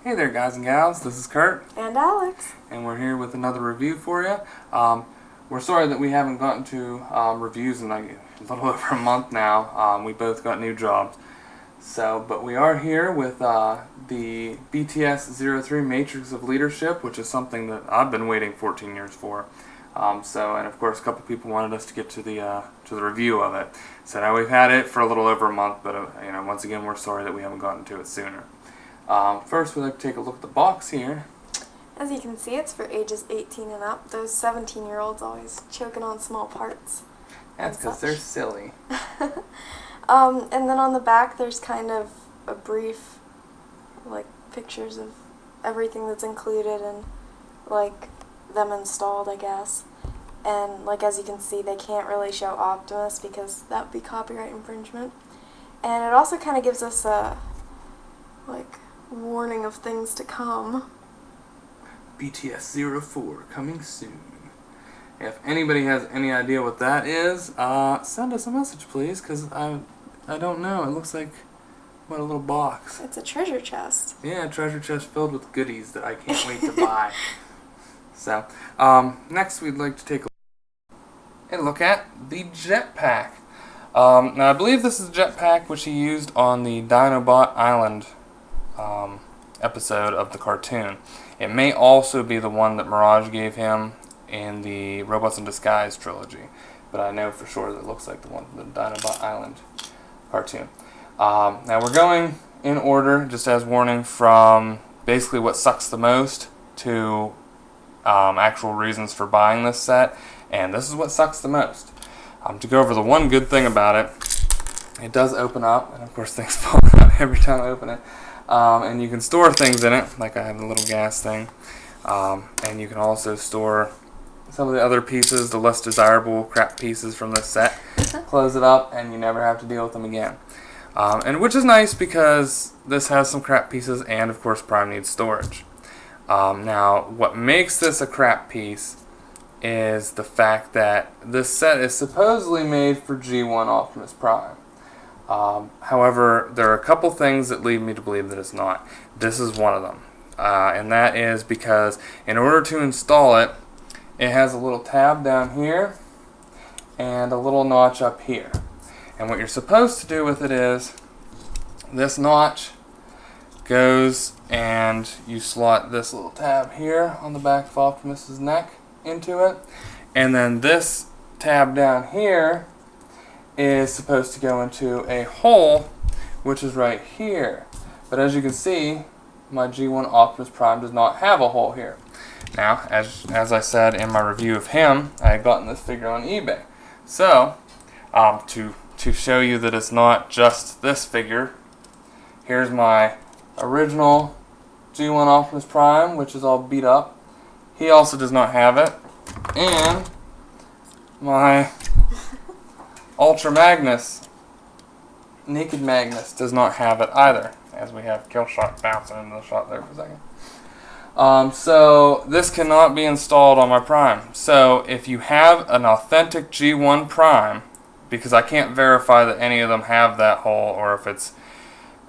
Hey there guys and gals, this is Kurt. And Alex. And we're here with another review for you. We're sorry that we haven't gotten to reviews in like a little over a month now. We both got new jobs. But we are here with the BTS-03 Matrix of Leadership, which is something that I've been waiting 14 years for. And of course a couple people wanted us to get to the review of it. So now we've had it for a little over a month, but once again we're sorry that we haven't gotten to it sooner. First, we'd like to take a look at the box here. As you can see, it's for ages 18 and up. Those 17-year-olds always choking on small parts. That's because they're silly. And then on the back, there's kind of a brief, pictures of everything that's included and, them installed, I guess. And, as you can see, they can't really show Optimus because that would be copyright infringement. And it also kind of gives us a, warning of things to come. BTS-04 coming soon. If anybody has any idea what that is, send us a message please, because I don't know. It looks like a little box. It's a treasure chest. Yeah, a treasure chest filled with goodies that I can't wait to buy. So, next we'd like to take a look at the jetpack. Now I believe this is the jetpack which he used on the Autobot Island episode of the cartoon. It may also be the one that Mirage gave him in the Robots in Disguise trilogy, but I know for sure that it looks like the one from the Autobot Island cartoon. Now we're going in order, just as warning, from basically what sucks the most to actual reasons for buying this set, and this is what sucks the most. To go over the one good thing about it, it does open up, and of course things fall out every time I open it. And you can store things in it, like I have the little gas thing. And you can also store some of the other pieces, the less desirable crap pieces from this set. Close it up, and you never have to deal with them again. And which is nice because this has some crap pieces, and of course Prime needs storage. Now, what makes this a crap piece is the fact that this set is supposedly made for G1 Optimus Prime. However, there are a couple things that lead me to believe that it's not. This is one of them. And that is because in order to install it, it has a little tab down here and a little notch up here. And what you're supposed to do with it is this notch goes and you slot this little tab here on the back of Optimus's neck into it. And then this tab down here is supposed to go into a hole which is right here. But as you can see, my G1 Optimus Prime does not have a hole here. Now, as I said in my review of him, I had gotten this figure on eBay. So, to show you that it's not just this figure, here's my original G1 Optimus Prime, which is all beat up. He also does not have it. And my Ultra Magnus, Naked Magnus, does not have it either, as we have Killshot bouncing into the shot there for a second. So this cannot be installed on my Prime. So if you have an authentic G1 Prime, because I can't verify that any of them have that hole, or if it's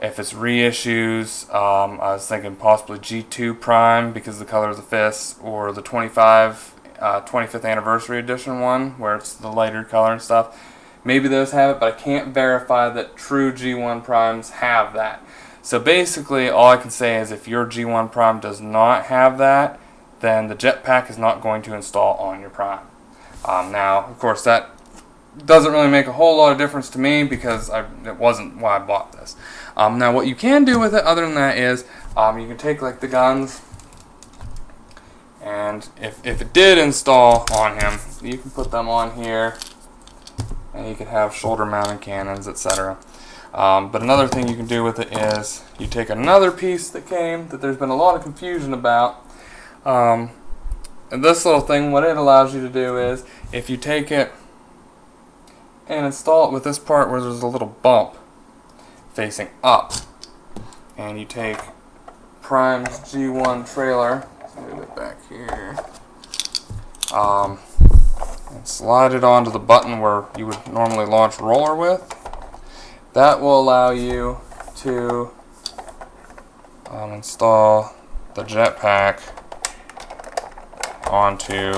reissues, I was thinking possibly G2 Prime because of the color of the fists, or the 25th anniversary edition one where it's the lighter color and stuff. Maybe those have it, but I can't verify that true G1 Primes have that. So basically, all I can say is if your G1 Prime does not have that, then the jetpack is not going to install on your Prime. Now, of course, that doesn't really make a whole lot of difference to me because it wasn't why I bought this. Now, what you can do with it other than that is you can take the guns, and if it did install on him, you can put them on here. And you can have shoulder-mounted cannons, etc. But another thing you can do with it is you take another piece that there's been a lot of confusion about. And this little thing, what it allows you to do is, if you take it and install it with this part where there's a little bump facing up, and you take Prime's G1 trailer, let's move it back here, and slide it onto the button where you would normally launch roller with. That will allow you to install the jetpack onto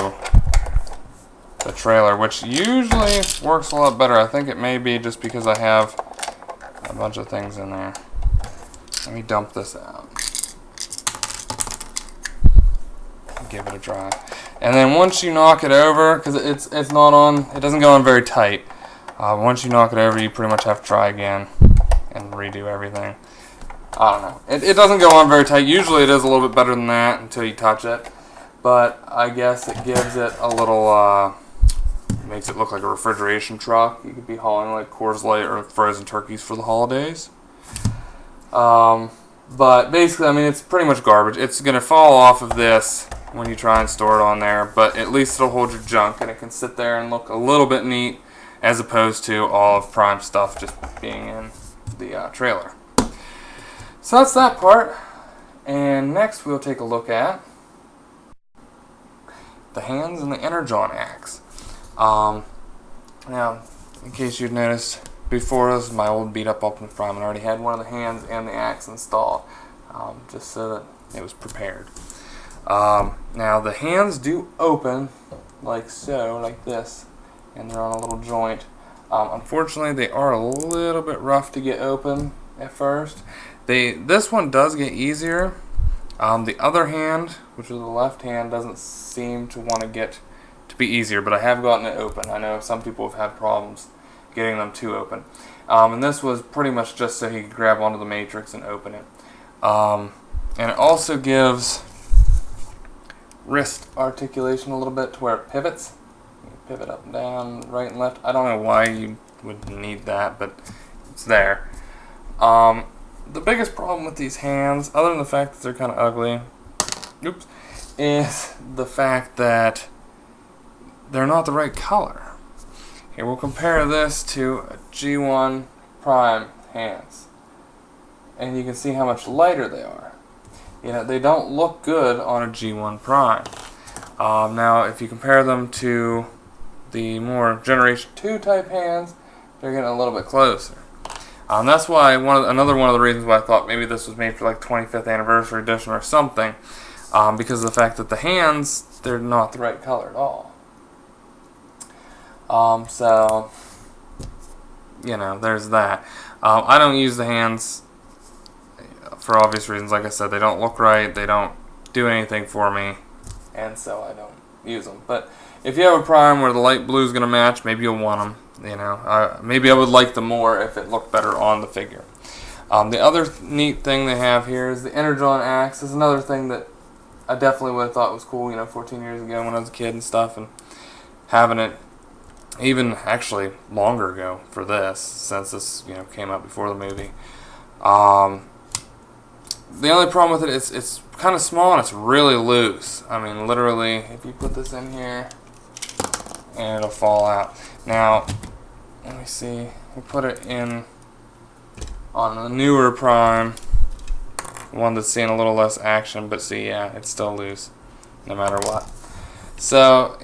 the trailer, which usually works a lot better. I think it may be just because I have a bunch of things in there. Let me dump this out. Give it a try. And then once you knock it over, because it's not on, it doesn't go on very tight. Once you knock it over, you pretty much have to try again and redo everything. I don't know. It doesn't go on very tight. Usually it is a little bit better than that until you touch it. But I guess it gives it a little, makes it look like a refrigeration truck. You could be hauling like Coors Light or frozen turkeys for the holidays. But basically, I mean, it's pretty much garbage. It's going to fall off of this when you try and store it on there, but at least it'll hold your junk and it can sit there and look a little bit neat as opposed to all of Prime's stuff just being in the trailer. So that's that part. And next we'll take a look at the hands and the Energon axe. Now, in case you'd noticed, before this, my old beat up Optimus Prime, and I already had one of the hands and the axe installed, just so that it was prepared. Now the hands do open like so, like this, and they're on a little joint. Unfortunately, they are a little bit rough to get open at first. This one does get easier. The other hand, which is the left hand, doesn't seem to want to get to be easier, but I have gotten it open. I know some people have had problems getting them to open. And this was pretty much just so he could grab onto the matrix and open it. And it also gives wrist articulation a little bit to where it pivots. You can pivot up and down, right and left. I don't know why you would need that, but it's there. The biggest problem with these hands, other than the fact that they're kind of ugly, is the fact that they're not the right color. Here, we'll compare this to a G1 Prime hands, and you can see how much lighter they are. You know, they don't look good on a G1 Prime. Now, if you compare them to the more Generation 2 type hands, they're getting a little bit closer. That's why another one of the reasons why I thought maybe this was made for like 25th anniversary edition or something, because of the fact that the hands, they're not the right color at all. So, you know, there's that. I don't use the hands for obvious reasons. Like I said, they don't look right, they don't do anything for me, and so I don't use them. But if you have a Prime where the light blue is going to match, maybe you'll want them. You know, maybe I would like them more if it looked better on the figure. The other neat thing they have here is the Energon axe. Is another thing that I definitely would have thought was cool, you know, 14 years ago when I was a kid and stuff, and having it even actually longer ago for this, since this, you know, came out before the movie. The only problem with it is it's kind of small and it's really loose. I mean, literally, if you put this in here, and it'll fall out. Now, let me see. We put it in on a newer Prime, one that's seeing a little less action, but see, yeah, it's still loose, no matter what. So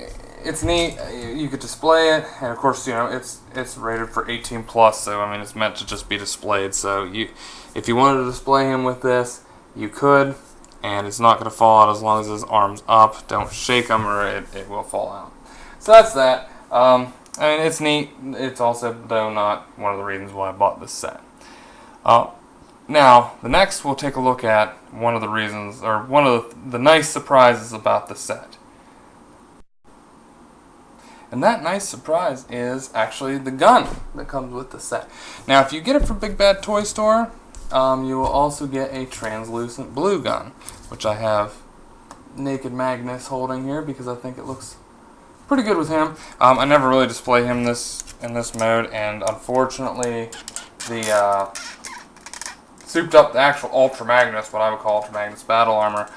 it's neat. You could display it, and of course, you know, it's rated for 18 plus. So I mean, it's meant to just be displayed. So if you wanted to display him with this, you could, and it's not going to fall out as long as his arm's up. Don't shake him, or it will fall out. So that's that. I mean, it's neat. It's also, though, not one of the reasons why I bought this set. Now, the next we'll take a look at one of the reasons, or one of the nice surprises about the set. And that nice surprise is actually the gun that comes with the set. Now, if you get it from Big Bad Toy Store, you will also get a translucent blue gun, which I have Naked Magnus holding here because I think it looks pretty good with him. I never really display him in this mode, and unfortunately, the souped up, the actual Ultra Magnus, what I would call Ultra Magnus Battle Armor,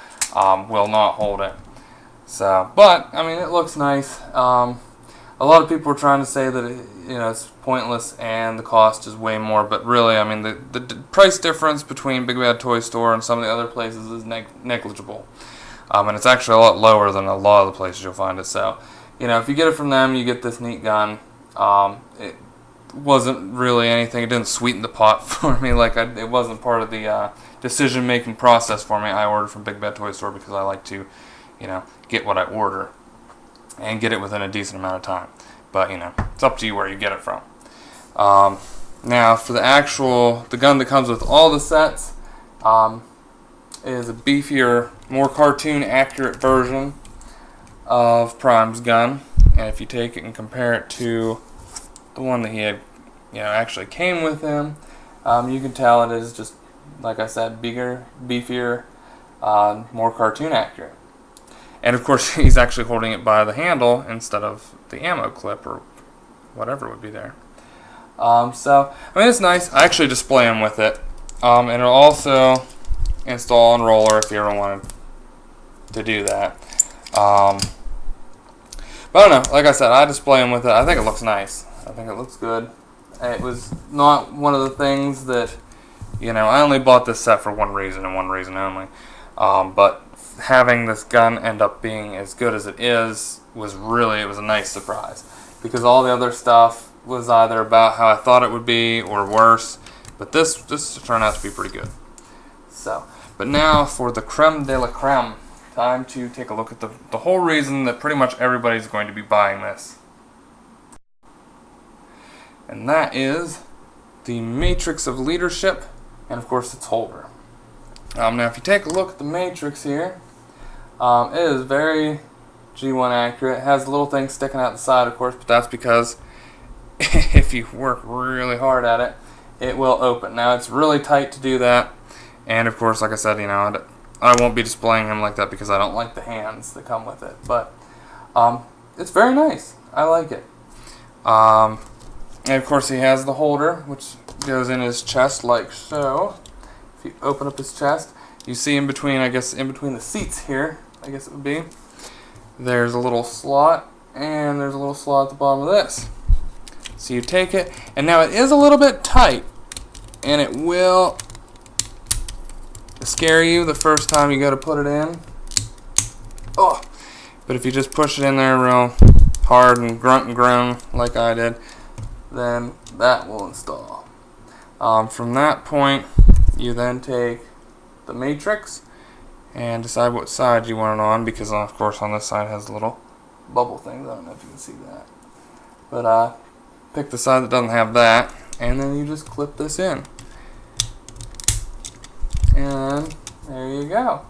will not hold it. So, but I mean, it looks nice. A lot of people are trying to say that it's pointless and the cost is way more, but really, I mean, the price difference between Big Bad Toy Store and some of the other places is negligible, and it's actually a lot lower than a lot of the places you'll find it. So, if you get it from them, you get this neat gun. It wasn't really anything. It didn't sweeten the pot for me. It wasn't part of the decision-making process for me. I order from Big Bad Toy Store because I like to, get what I order and get it within a decent amount of time. But, it's up to you where you get it from. Now, for the gun that comes with all the sets, is a beefier, more cartoon-accurate version of Prime's gun. And if you take it and compare it to the one that he had, actually came with him, you can tell it is just, like I said, bigger, beefier, more cartoon accurate. And of course, he's actually holding it by the handle instead of the ammo clip or whatever would be there. It's nice. I actually display him with it. And it'll also install on roller if you ever wanted to do that. But I don't know. Like I said, I display him with it. I think it looks nice. I think it looks good. It was not one of the things that, I only bought this set for one reason and one reason only. But having this gun end up being as good as it is was a nice surprise. Because all the other stuff was either about how I thought it would be or worse. But this turned out to be pretty good. But now for the creme de la creme. Time to take a look at the whole reason that pretty much everybody's going to be buying this. And that is the Matrix of Leadership, and of course its holder. Now if you take a look at the Matrix here, it is very G1 accurate. It has little things sticking out the side, of course, but that's because if you work really hard at it, it will open. Now it's really tight to do that, and of course, like I said, I won't be displaying him like that because I don't like the hands that come with it. But it's very nice. I like it. And of course he has the holder, which goes in his chest like so. If you open up his chest, you see in between the seats here, I guess it would be, there's a little slot, and there's a little slot at the bottom of this. So you take it, and now it is a little bit tight, and it will scare you the first time you go to put it in. Oh! But if you just push it in there real hard and grunt and groan like I did, then that will install. From that point, you then take the Matrix and decide what side you want it on, because of course on this side it has little bubble things. I don't know if you can see that. But pick the side that doesn't have that, and then you just clip this in. And there you go.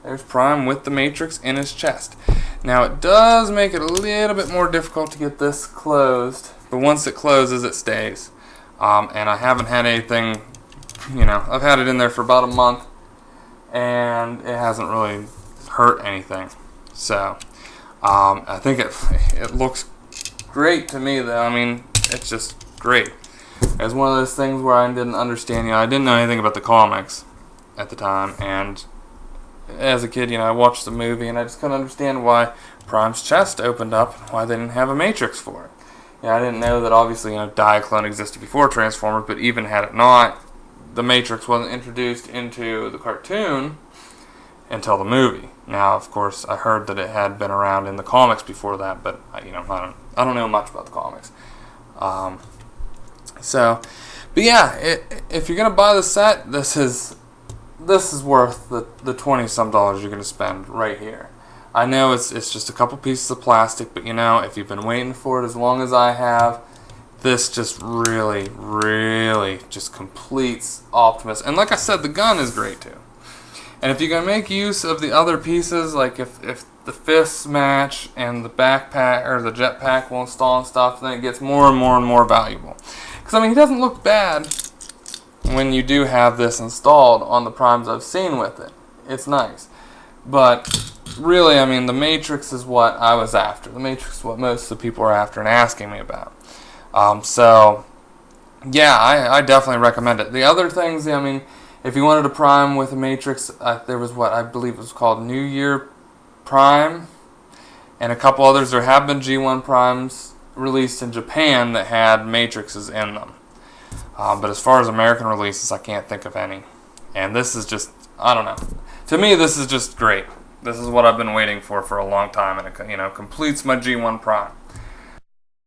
There's Prime with the Matrix in his chest. Now it does make it a little bit more difficult to get this closed, but once it closes, it stays. And I haven't had anything, I've had it in there for about a month, and it hasn't really hurt anything. So I think it looks great to me, though. It's just great. It's one of those things where I didn't understand, I didn't know anything about the comics at the time, and as a kid, I watched the movie and I just couldn't understand why Prime's chest opened up, why they didn't have a Matrix for it. I didn't know that obviously Diaclone existed before Transformers, but even had it not, the Matrix wasn't introduced into the cartoon until the movie. Now, of course, I heard that it had been around in the comics before that, but I don't know much about the comics. But yeah, if you're gonna buy the set, this is worth the $20-some you're going to spend right here. I know it's just a couple pieces of plastic, but if you've been waiting for it as long as I have, this just really, really just completes Optimus. And like I said, the gun is great too. And if you're going to make use of the other pieces, like if the fists match and the backpack or the jetpack will install and stuff, then it gets more and more and more valuable. Because he doesn't look bad when you do have this installed on the Primes I've seen with it. It's nice. But really, the Matrix is what I was after. The Matrix is what most of the people are after and asking me about. Yeah, I definitely recommend it. The other things, if you wanted a Prime with a Matrix, there was what I believe was called New Year Prime, and a couple others. There have been G1 Primes released in Japan that had Matrixes in them. But as far as American releases, I can't think of any. And this is just, I don't know. To me, this is just great. This is what I've been waiting for a long time, and it completes my G1 Prime.